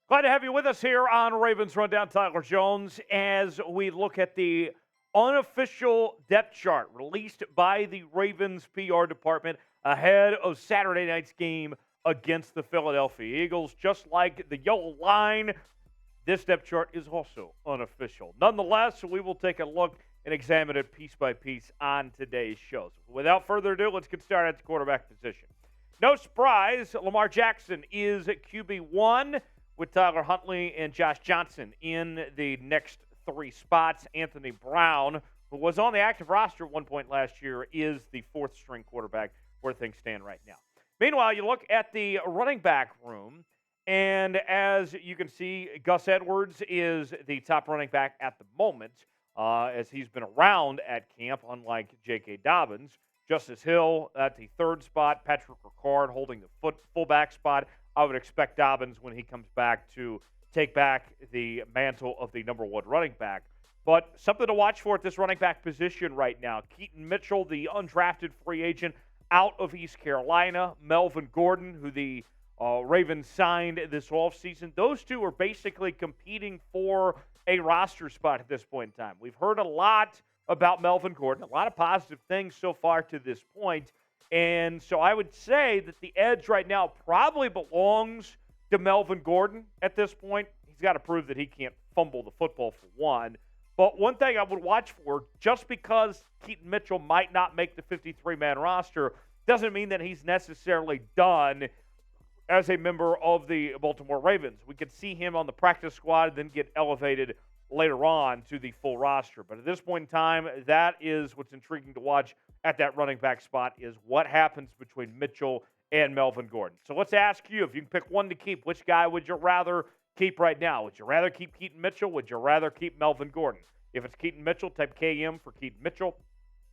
Glad to have you with us here on Ravens Rundown. Tyler Jones, as we look at the unofficial depth chart released by the Ravens PR department ahead of Saturday night's game against the Philadelphia Eagles. Just like the yellow line, this depth chart is also unofficial. Nonetheless, we will take a look and examine it piece by piece on today's show. So without further ado, let's get started at the quarterback position. No surprise, Lamar Jackson is at QB1 with Tyler Huntley and Josh Johnson in the next three spots. Anthony Brown, who was on the active roster at one point last year, is the fourth-string quarterback where things stand right now. Meanwhile, you look at the running back room, and as you can see, Gus Edwards is the top running back at the moment, as he's been around at camp, unlike J.K. Dobbins. Justice Hill at the third spot, Patrick Ricard holding the fullback spot. I would expect Dobbins, when he comes back, to take back the mantle of the number one running back. But something to watch for at this running back position right now. Keaton Mitchell, the undrafted free agent out of East Carolina. Melvin Gordon, who the Ravens signed this offseason. Those two are basically competing for a roster spot at this point in time. We've heard a lot about Melvin Gordon, a lot of positive things so far to this point. And so I would say that the edge right now probably belongs to Melvin Gordon at this point. He's got to prove that he can't fumble the football for one. But one thing I would watch for, just because Keaton Mitchell might not make the 53-man roster, doesn't mean that he's necessarily done as a member of the Baltimore Ravens. We could see him on the practice squad and then get elevated later on to the full roster. But at this point in time, that is what's intriguing to watch at that running back spot, is what happens between Mitchell and Melvin Gordon. So let's ask you, if you can pick one to keep, which guy would you rather keep right now? Would you rather keep Keaton Mitchell? Would you rather keep Melvin Gordon? If it's Keaton Mitchell, type KM for Keaton Mitchell.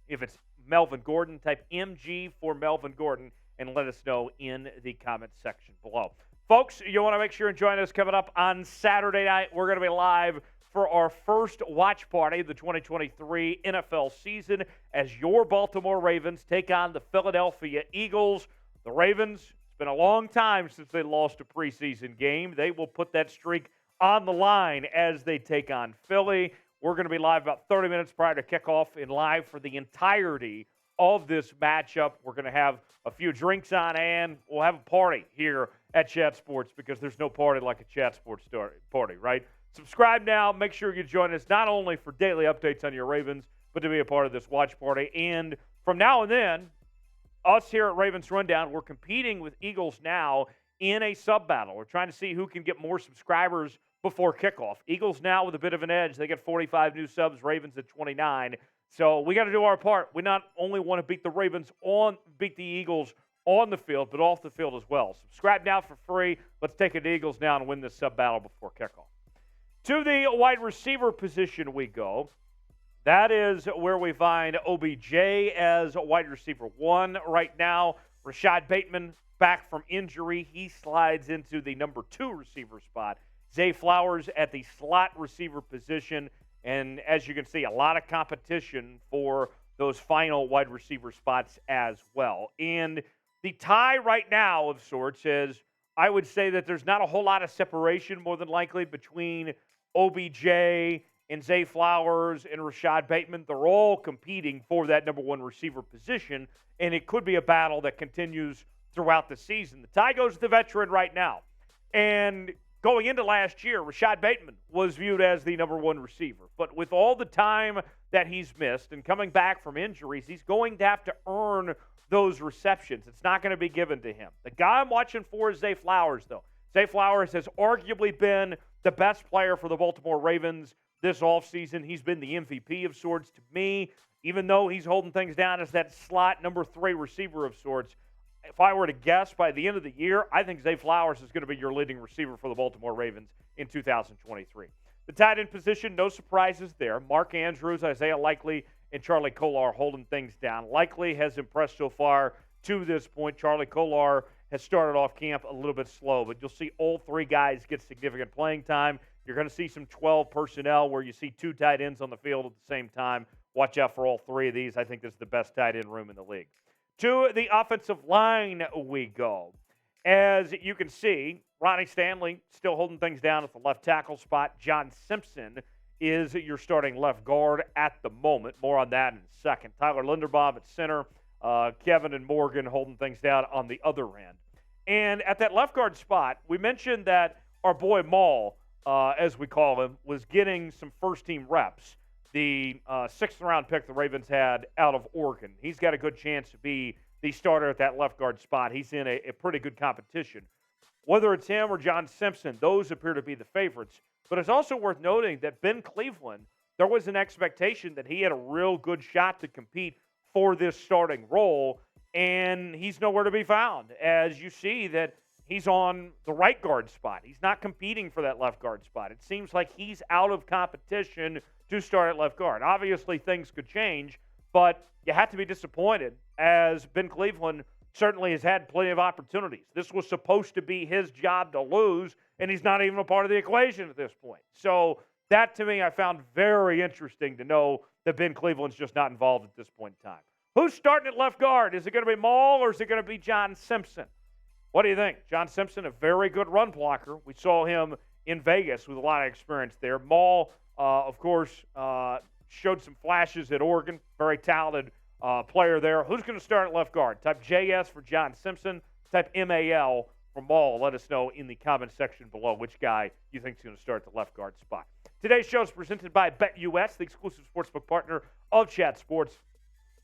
If it's Melvin Gordon, type MG for Melvin Gordon, and let us know in the comments section below. Folks, you want to make sure and join us coming up on Saturday night. We're going to be live for our first watch party of the 2023 NFL season as your Baltimore Ravens take on the Philadelphia Eagles. The Ravens, it's been a long time since they lost a preseason game. They will put that streak on the line as they take on Philly. We're going to be live about 30 minutes prior to kickoff and live for the entirety of this matchup. We're going to have a few drinks on, and we'll have a party here at Chat Sports, because there's no party like a Chat Sports party, right? Subscribe now. Make sure you join us not only for daily updates on your Ravens, but to be a part of this watch party. And from now and then, us here at Ravens Rundown, we're competing with Eagles now in a sub-battle. We're trying to see who can get more subscribers before kickoff. Eagles now with a bit of an edge. They get 45 new subs, Ravens at 29. So we got to do our part. We not only want to beat the Eagles on the field, but off the field as well. Subscribe now for free. Let's take it to Eagles now and win this sub-battle before kickoff. To the wide receiver position we go. That is where we find OBJ as wide receiver one right now. Rashod Bateman back from injury. He slides into the number 2 receiver spot. Zay Flowers at the slot receiver position. And as you can see, a lot of competition for those final wide receiver spots as well. And the tie right now of sorts is, I would say that there's not a whole lot of separation, more than likely, between OBJ and Zay Flowers and Rashod Bateman. They're all competing for that number 1 receiver position, and it could be a battle that continues throughout the season. The tie goes to the veteran right now. And going into last year, Rashod Bateman was viewed as the number 1 receiver. But with all the time that he's missed and coming back from injuries, he's going to have to earn those receptions. It's not going to be given to him. The guy I'm watching for is Zay Flowers, though. Zay Flowers has arguably been the best player for the Baltimore Ravens this offseason. He's been the MVP of sorts to me, even though he's holding things down as that slot number 3 receiver of sorts. If I were to guess, by the end of the year, I think Zay Flowers is going to be your leading receiver for the Baltimore Ravens in 2023. The tight end position, no surprises there. Mark Andrews, Isaiah Likely, and Charlie Kolar holding things down. Likely has impressed so far to this point. Charlie Kolar has started off camp a little bit slow, but you'll see all 3 guys get significant playing time. You're going to see some 12 personnel where you see 2 tight ends on the field at the same time. Watch out for all 3 of these. I think this is the best tight end room in the league. To the offensive line we go. As you can see, Ronnie Stanley still holding things down at the left tackle spot. John Simpson is your starting left guard at the moment. More on that in a second. Tyler Linderbaum at center. Kevin and Morgan holding things down on the other end. And at that left guard spot, we mentioned that our boy Maul, as we call him, was getting some first-team reps. The sixth-round pick the Ravens had out of Oregon. He's got a good chance to be the starter at that left guard spot. He's in a pretty good competition. Whether it's him or John Simpson, those appear to be the favorites. But it's also worth noting that Ben Cleveland, there was an expectation that he had a real good shot to compete for this starting role, and he's nowhere to be found. As you see that he's on the right guard spot. He's not competing for that left guard spot. It seems like he's out of competition to start at left guard. Obviously, things could change, but you have to be disappointed, as Ben Cleveland certainly has had plenty of opportunities. This was supposed to be his job to lose, and he's not even a part of the equation at this point. So that, to me, I found very interesting to know that Ben Cleveland's just not involved at this point in time. Who's starting at left guard? Is it going to be Maul or is it going to be John Simpson? What do you think? John Simpson, a very good run blocker. We saw him in Vegas with a lot of experience there. Maul, of course, showed some flashes at Oregon. Very talented player there. Who's going to start at left guard? Type JS for John Simpson. Type MAL for Maul. Let us know in the comment section below which guy you think is going to start at the left guard spot. Today's show is presented by BetUS, the exclusive sportsbook partner of Chat Sports.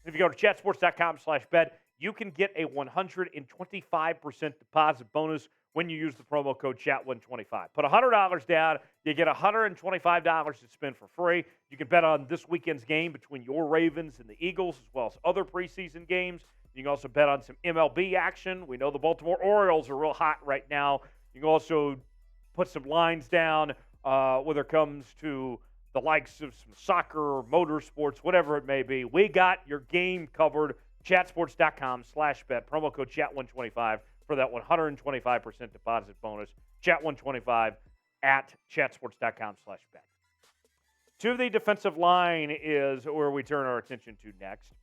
If you go to chatsports.com/bet, you can get a 125% deposit bonus when you use the promo code CHAT125. Put $100 down, you get $125 to spend for free. You can bet on this weekend's game between your Ravens and the Eagles, as well as other preseason games. You can also bet on some MLB action. We know the Baltimore Orioles are real hot right now. You can also put some lines down whether it comes to the likes of some soccer or motorsports, whatever it may be. We got your game covered. Chatsports.com/bet. Promo code CHAT125 for that 125% deposit bonus. CHAT125 at chatsports.com/bet. To the defensive line is where we turn our attention to next.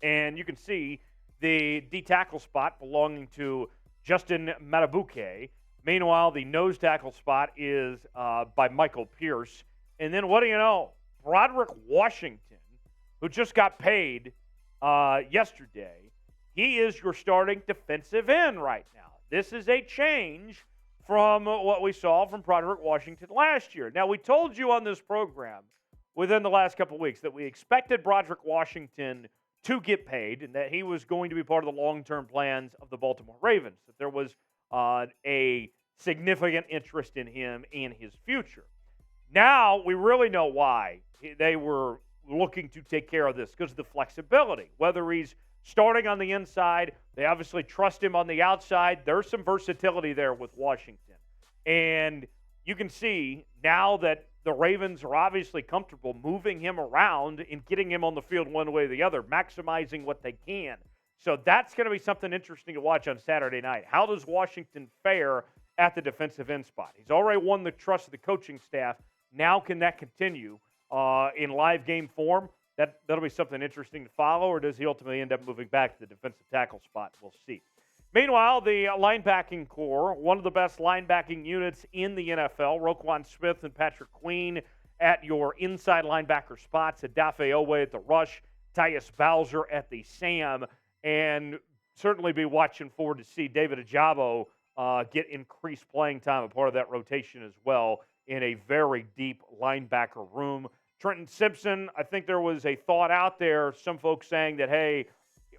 And you can see the D-tackle spot belonging to Justin Matabuke. Meanwhile, the nose tackle spot is by Michael Pierce. And then what do you know? Broderick Washington, who just got paid yesterday, he is your starting defensive end right now. This is a change from what we saw from Broderick Washington last year. Now, we told you on this program within the last couple of weeks that we expected Broderick Washington to get paid and that he was going to be part of the long-term plans of the Baltimore Ravens, that there was a significant interest in him and his future. Now we really know why they were looking to take care of this, because of the flexibility. Whether he's starting on the inside, they obviously trust him on the outside. There's some versatility there with Washington. And you can see now that the Ravens are obviously comfortable moving him around and getting him on the field one way or the other, maximizing what they can. So that's going to be something interesting to watch on Saturday night. How does Washington fare at the defensive end spot? He's already won the trust of the coaching staff. Now can that continue in live game form? That'll be something interesting to follow, or does he ultimately end up moving back to the defensive tackle spot? We'll see. Meanwhile, the linebacking core, one of the best linebacking units in the NFL, Roquan Smith and Patrick Queen at your inside linebacker spots, Adafe Owe at the rush, Tyus Bowser at the Sam, and certainly be watching forward to see David Ajabo get increased playing time, a part of that rotation as well, in a very deep linebacker room. Trenton Simpson, I think there was a thought out there, some folks saying that, hey,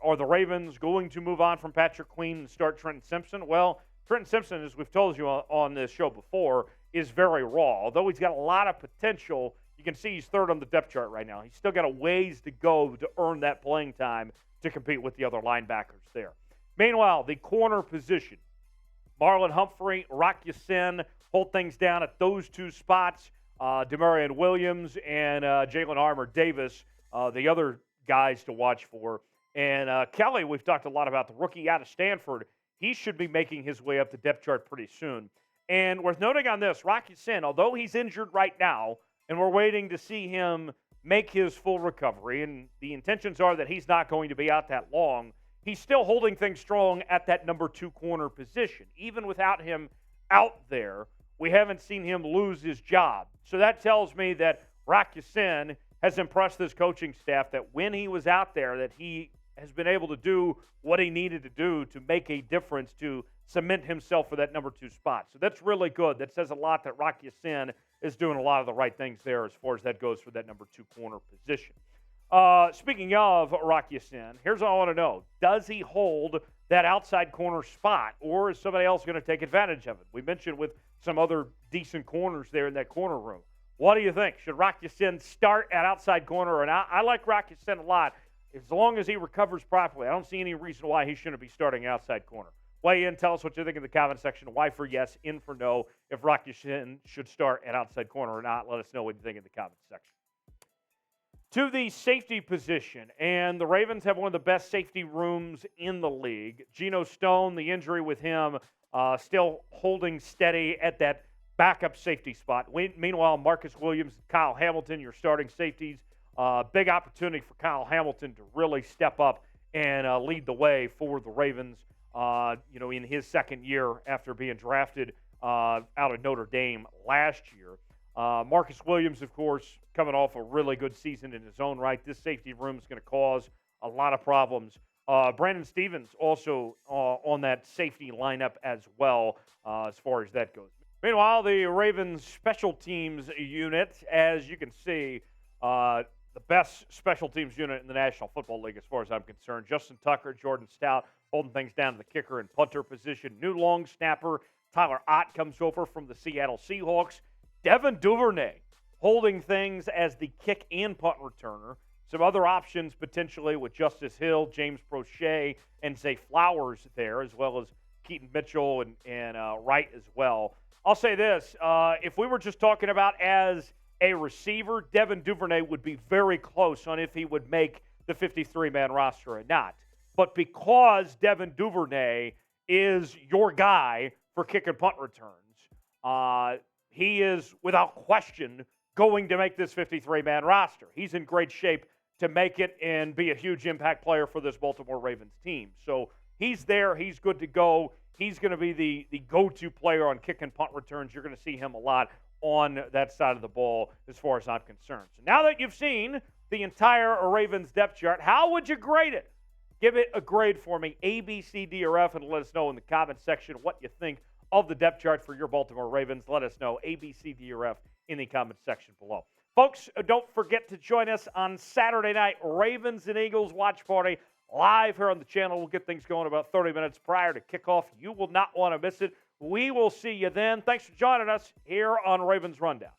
are the Ravens going to move on from Patrick Queen and start Trenton Simpson? Well, Trenton Simpson, as we've told you on this show before, is very raw. Although he's got a lot of potential, you can see he's third on the depth chart right now. He's still got a ways to go to earn that playing time to compete with the other linebackers there. Meanwhile, the corner position, Marlon Humphrey, Rock Ya-Sin, hold things down at those two spots. Demarion Williams and Jalen Armour-Davis, the other guys to watch for. And Kelly, we've talked a lot about the rookie out of Stanford. He should be making his way up the depth chart pretty soon. And worth noting on this, Rock Ya-Sin, although he's injured right now, and we're waiting to see him make his full recovery, and the intentions are that he's not going to be out that long, he's still holding things strong at that number 2 corner position. Even without him out there, we haven't seen him lose his job. So that tells me that Rock Ya-Sin has impressed this coaching staff, that when he was out there, that he has been able to do what he needed to do to make a difference, to cement himself for that number 2 spot. So that's really good. That says a lot that Rock Ya-Sin is doing a lot of the right things there as far as that goes for that number 2 corner position. Speaking of Rock Ya-Sin, here's what I want to know. Does he hold that outside corner spot, or is somebody else going to take advantage of it? We mentioned with some other decent corners there in that corner room. What do you think? Should Rock Ya-Sin start at outside corner or not? I like Rock Ya-Sin a lot. As long as he recovers properly, I don't see any reason why he shouldn't be starting outside corner. Weigh in, tell us what you think in the comment section. Y for yes, in for no. If Rock Ya-Sin should start at outside corner or not, let us know what you think in the comment section. To the safety position, and the Ravens have one of the best safety rooms in the league. Geno Stone, the injury with him, still holding steady at that backup safety spot. Meanwhile, Marcus Williams, Kyle Hamilton, your starting safeties. Big opportunity for Kyle Hamilton to really step up and lead the way for the Ravens, in his second year after being drafted out of Notre Dame last year. Marcus Williams, of course, coming off a really good season in his own right. This safety room is going to cause a lot of problems. Brandon Stevens also on that safety lineup as well, as far as that goes. Meanwhile, the Ravens special teams unit, as you can see, the best special teams unit in the National Football League as far as I'm concerned. Justin Tucker, Jordan Stout holding things down to the kicker and punter position. New long snapper Tyler Ott comes over from the Seattle Seahawks. Devin Duvernay holding things as the kick and punt returner. Some other options potentially with Justice Hill, James Prochet, and Zay Flowers there, as well as Keaton Mitchell and Wright as well. I'll say this. If we were just talking about as a receiver, Devin Duvernay would be very close on if he would make the 53-man roster or not. But because Devin Duvernay is your guy for kick and punt returns, he is, without question, going to make this 53-man roster. He's in great shape to make it and be a huge impact player for this Baltimore Ravens team. So he's there. He's good to go. He's going to be the go-to player on kick and punt returns. You're going to see him a lot on that side of the ball as far as I'm concerned. So now that you've seen the entire Ravens depth chart, how would you grade it? Give it a grade for me, A, B, C, D, or F, and let us know in the comment section what you think of the depth chart for your Baltimore Ravens. Let us know, A, B, C, D, or F, in the comment section below. Folks, don't forget to join us on Saturday night, Ravens and Eagles watch party, live here on the channel. We'll get things going about 30 minutes prior to kickoff. You will not want to miss it. We will see you then. Thanks for joining us here on Ravens Rundown.